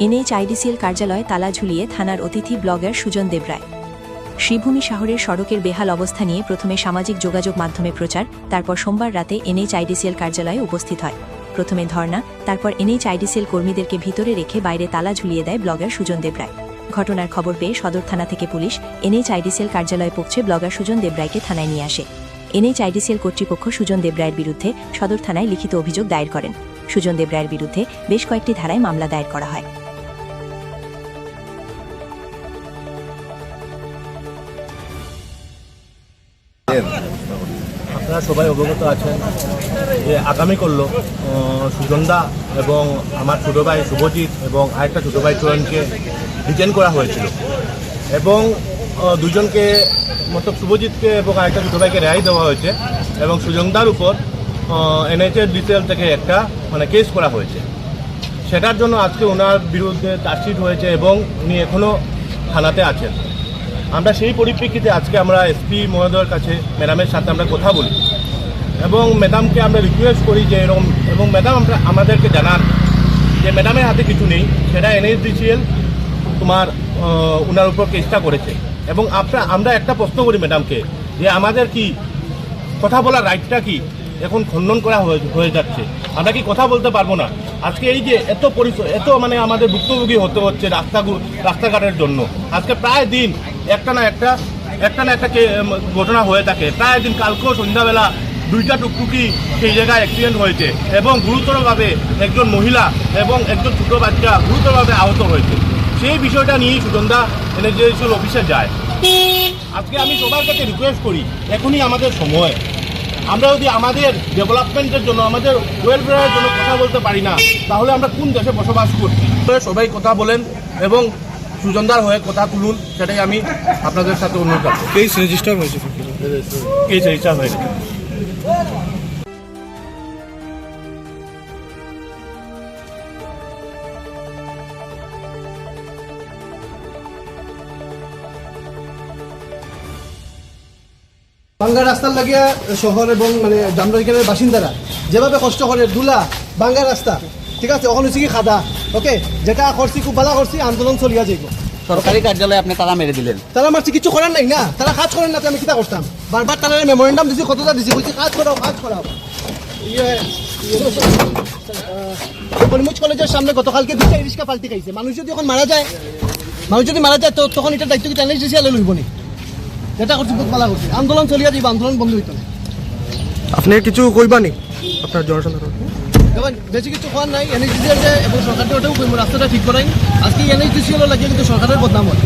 NHIDCL কার্যালয়ে তালা ঝুলিয়ে থানার অতিথি ব্লগার সুজন দেবরায়। শ্রীভূমি শহরের সড়কের বেহাল অবস্থা নিয়ে প্রথমে সামাজিক যোগাযোগ মাধ্যমে প্রচার, তারপর সোমবার রাতে NHIDCL কার্যালয়ে উপস্থিত হয়। প্রথমে ধর্ণা, তারপর NHIDCL কর্মীদেরকে ভিতরে রেখে বাইরে তালা ঝুলিয়ে দেয় ব্লগার সুজন দেবরায়। ঘটনার খবর পেয়ে সদর থানা থেকে পুলিশ NHIDCL কার্যালয়ে পৌঁছে ব্লগার সুজন দেবরায়কে থানায় নিয়ে আসে। NHIDCL কর্তৃপক্ষ সুজন দেবরায়ের বিরুদ্ধে সদর থানায় লিখিত অভিযোগ দায়ের করেন। সুজন দেবরায়ের বিরুদ্ধে বেশ কয়েকটি ধারায় মামলা দায়ের করা হয়। আপনারা সবাই অবগত আছেন যে আগামী করলো সুজনদা এবং আমার ছোটো ভাই শুভজিৎ এবং আরেকটা ছোটো ভাই চয়নকে ডিটেইন করা হয়েছিল এবং দুজনকে মতলব শুভজিৎকে এবং আরেকটা ছোটো ভাইকে রেহাই দেওয়া হয়েছে এবং সুজনদার উপর NHIDCL থেকে একটা কেস করা হয়েছে। সেটার জন্য আজকে ওনার বিরুদ্ধে চার্জশিট হয়েছে এবং উনি এখনও থানাতে আছেন। আমরা সেই পরিপ্রেক্ষিতে আজকে আমরা এসপি মহোদয়ের কাছে ম্যাডামের সাথে আমরা কথা বলি এবং ম্যাডামকে আমরা রিকোয়েস্ট করি যে এরকম, এবং ম্যাডাম আমাদেরকে জানান যে ম্যাডামের হাতে কিছু নেই, সেটা NHIDCL ওনার উপর কেসটা করেছে। এবং আমরা একটা প্রশ্ন করি ম্যাডামকে যে আমাদের কি কথা বলার রাইটটা কি এখন খণ্ডন করা হয়ে যাচ্ছে, আমরা কি কথা বলতে পারবো না? আজকে এই যে এত আমাদের ভুক্তভোগী হতে হচ্ছে রাস্তাঘাটের জন্য। আজকে প্রায় দিন একটা না একটা ঘটনা হয়ে থাকে। প্রায় দিন কালকেও সন্ধ্যাবেলা 2টা টুকটুকি সেই জায়গায় অ্যাক্সিডেন্ট হয়েছে এবং গুরুতরভাবে একজন মহিলা এবং একজন ছোটো বাচ্চা গুরুতরভাবে আহত হয়েছে। সেই বিষয়টা নিয়েই সুজনদা NHIDCL অফিসে যায়। আজকে আমি সবার কাছে রিকোয়েস্ট করি, এখনই আমাদের সময়। আমরা যদি আমাদের ডেভেলপমেন্টের জন্য, আমাদের ওয়েলফেয়ারের জন্য কথা বলতে পারি না, তাহলে আমরা কোন দেশে বসবাস করছি? সবাই কথা বলেন এবং সুজনদার হয়ে কথা তুলুন, সেটাই আমি আপনাদের সাথে অনুরোধ করছি। কেস রেজিস্টার হয়েছে? কেস রেজিস্টার হয়েছে। বাঙ্গা রাস্তার লাগিয়া শহর এবং জামরাইখানের বাসিন্দারা যেভাবে কষ্ট করে, দুলা বাঙ্গা রাস্তা, ঠিক আছে, ওখানে হচ্ছে কি খাদা, ওকে, যেটা করছি খুব ভালো করছি, আন্দোলন চলিয়া যাইব। সরকারি কার্যালয়ে আপনি তারা মেরে দিলেন, তারা মারছি, কিছু করার নাই না, তারা কাজ করেন না, আমি কিতা করতাম? বারবার তারা মেমোরেন্ডাম দিছি, কতটা দিছি, বলছি কাজ করাও। কলিমুজ কলেজের সামনে গতকালকে 2টা রিক্সা পাল্টি খাইছে। মানুষ যদি মারা যায় তো তখন এটার দায়িত্ব কি NHIDCL লইব নি? যেটা করছি খুব ভালো করছি, আন্দোলন চলিয়া যাইব, আন্দোলন বন্ধ হইতো না। আপনি কিছু কইবানি আপনার জনসাধারণ? বেশি কিছু হওয়ার নাই। NHIDCL এবং সরকারকে ওটাও রাস্তাটা ঠিক করাই। আজকে NHIDCL লাগে কিন্তু সরকারের বদনাম হয়।